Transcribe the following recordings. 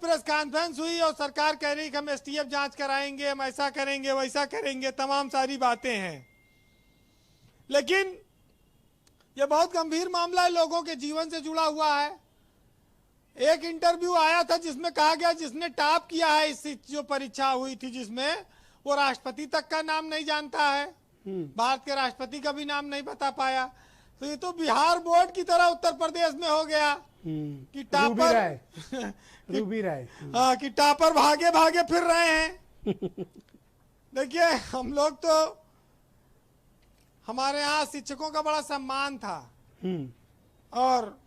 Press conference हुई और सरकार कह रही कि हम एसटीएफ जांच कराएंगे, हम ऐसा करेंगे वैसा करेंगे, तमाम सारी बातें हैं। लेकिन यह बहुत गंभीर मामला है, लोगों के जीवन से जुड़ा हुआ है। एक इंटरव्यू आया था जिसमें कहा गया जिसने टॉप किया है इस जो परीक्षा हुई थी जिसमें, वो राष्ट्रपति तक का नाम नहीं जानता है, भारत के राष्ट्रपति का भी नाम नहीं बता पाया। तो ये तो बिहार बोर्ड की तरह उत्तर प्रदेश में हो गया कि टॉपर हाँ कि टॉपर भागे भागे फिर रहे हैं। देखिए हम लोग तो, हमारे यहाँ शिक्षकों का बड़ा सम्मान था और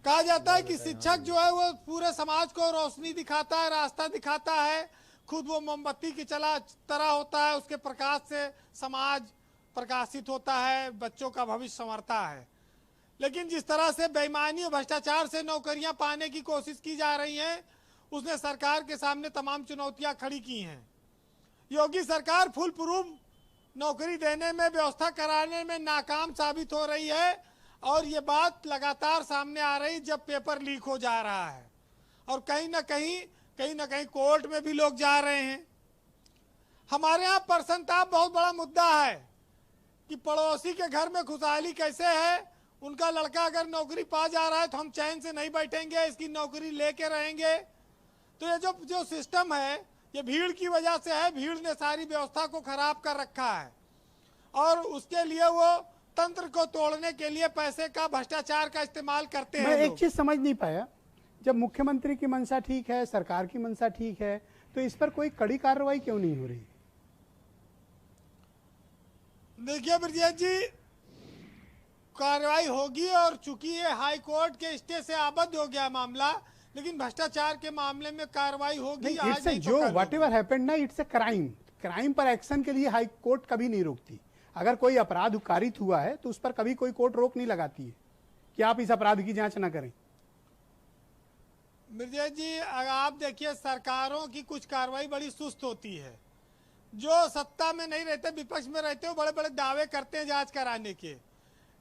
कहा जाता है कि शिक्षक जो है वो पूरे समाज को रोशनी दिखाता है, रास्ता दिखाता है। खुद वो मोमबत्ती की तरह होता है, उसके प्रकाश से समाज प्रकाशित होता है, बच्चों का भविष्य संवरता है। लेकिन जिस तरह से बेईमानी और भ्रष्टाचार से नौकरियां पाने की कोशिश की जा रही हैं, उसने सरकार के सामने तमाम चुनौतियां खड़ी की हैं। योगी सरकार फुल प्रूफ नौकरी देने में, व्यवस्था कराने में नाकाम साबित हो रही है और ये बात लगातार सामने आ रही जब पेपर लीक हो जा रहा है और कहीं ना कहीं कोर्ट में भी लोग जा रहे हैं। हमारे यहाँ परसंताप बहुत बड़ा मुद्दा है कि पड़ोसी के घर में खुशहाली कैसे है, उनका लड़का अगर नौकरी पा जा रहा है तो हम चैन से नहीं बैठेंगे, इसकी नौकरी लेके रहेंगे। तो ये जो सिस्टम है ये भीड़ की वजह से है, भीड़ ने सारी व्यवस्था को खराब कर रखा है और उसके लिए वो तंत्र को तोड़ने के लिए पैसे का, भ्रष्टाचार का इस्तेमाल करते हैं। मैं एक चीज समझ नहीं पाया, जब मुख्यमंत्री की मंशा ठीक है, सरकार की मंशा ठीक है, तो इस पर कोई कड़ी कार्रवाई क्यों नहीं हो रही? देखिए ब्रजेश जी, कार्रवाई होगी और चूंकि ये हाई कोर्ट के स्टे से आबद्ध हो गया मामला, लेकिन भ्रष्टाचार के मामले में कार्रवाई होगी। आज नहीं जो व्हाट एवर हैपेंड ना, इट्स ए क्राइम। क्राइम पर एक्शन के लिए हाई कोर्ट कभी नहीं रोकती। अगर कोई अपराध कारित हुआ है तो उस पर कभी कोई कोर्ट रोक नहीं लगाती है कि आप इस अपराध की जांच ना करें। ब्रजेश जी, अगर आप देखिए सरकारों की कुछ कार्रवाई बड़ी सुस्त होती है। जो सत्ता में नहीं रहते, विपक्ष में रहते हो, बड़े बड़े दावे करते हैं जांच कराने के।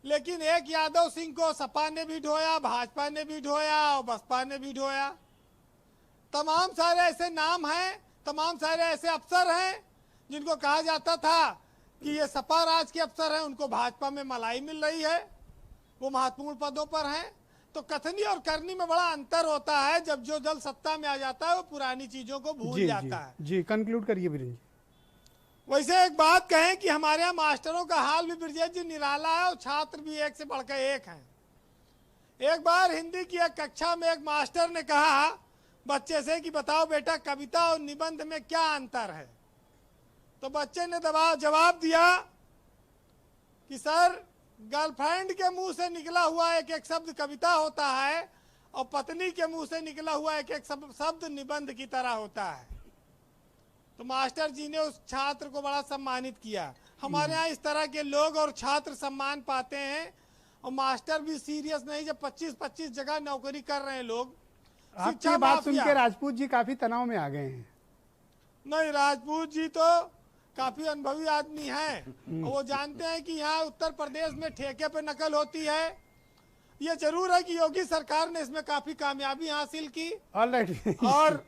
लेकिन एक यादव सिंह को सपा ने भी ढोया, भाजपा ने भी ढोया और बसपा ने भी ढोया। तमाम सारे ऐसे नाम हैं, तमाम सारे ऐसे अफसर हैं जिनको कहा जाता था कि ये सपा राज के अफसर हैं, उनको भाजपा में मलाई मिल रही है, वो महत्वपूर्ण पदों पर हैं। तो कथनी और करनी में बड़ा अंतर होता है। जब जो दल सत्ता में आ जाता है वो पुरानी चीजों को भूल जाता है। जी कंक्लूड करिए बीरेन जी। वैसे एक बात कहें कि हमारे यहाँ मास्टरों का हाल भी ब्रजेश जी निराला है और छात्र भी एक से बढ़कर एक हैं। एक बार हिंदी की एक कक्षा में एक मास्टर ने कहा बच्चे से कि बताओ बेटा, कविता और निबंध में क्या अंतर है? तो बच्चे ने जवाब दिया कि सर, गर्लफ्रेंड के मुंह से निकला हुआ एक एक शब्द कविता होता है और पत्नी के मुंह से निकला हुआ एक एक शब्द निबंध की तरह होता है। तो मास्टर जी ने उस छात्र को बड़ा सम्मानित किया। हमारे यहाँ इस तरह के लोग और छात्र सम्मान पाते हैं और मास्टर भी सीरियस नहीं। जब 25-25 जगह नौकरी कर रहे हैं लोग। आपकी बात सुन के राजपूत जी काफी तनाव में आ गए हैं। नहीं, राजपूत जी तो काफी अनुभवी आदमी हैं और वो जानते हैं कि यहाँ उत्तर प्रदेश में ठेके पे नकल होती है। ये जरूर है कि योगी सरकार ने इसमें काफी कामयाबी हासिल की। और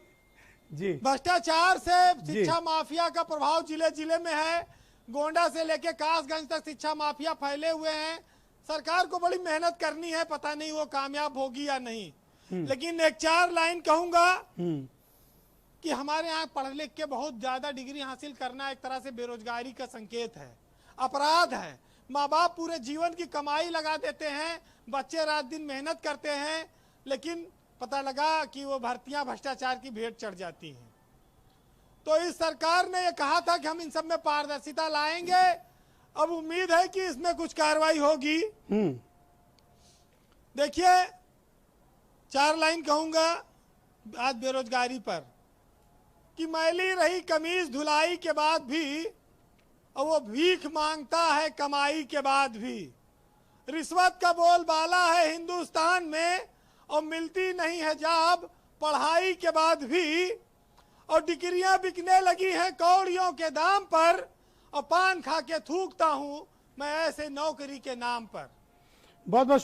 जी भ्रष्टाचार से शिक्षा माफिया का प्रभाव जिले जिले में है। गोंडा से लेके कासगंज तक शिक्षा माफिया फैले हुए हैं। सरकार को बड़ी मेहनत करनी है, पता नहीं वो कामयाब होगी या नहीं। लेकिन एक 4 लाइन कहूंगा कि हमारे यहाँ पढ़ लिख के बहुत ज्यादा डिग्री हासिल करना एक तरह से बेरोजगारी का संकेत है, अपराध है। माँ बाप पूरे जीवन की कमाई लगा देते हैं, बच्चे रात दिन मेहनत करते हैं, लेकिन पता लगा कि वो भर्तियां भ्रष्टाचार की भेंट चढ़ जाती हैं। तो इस सरकार ने ये कहा था कि हम इन सब में पारदर्शिता लाएंगे। अब उम्मीद है कि इसमें कुछ कार्रवाई होगी। देखिए 4 लाइन कहूंगा आज बेरोजगारी पर कि मैली रही कमीज धुलाई के बाद भी और वो भीख मांगता है कमाई के बाद भी। रिश्वत का बोलबाला है हिंदुस्तान में और मिलती नहीं है जॉब पढ़ाई के बाद भी। और डिग्रियां बिकने लगी हैं कौड़ियों के दाम पर और पान खा के थूकता हूं मैं ऐसे नौकरी के नाम पर। बहुत बहुत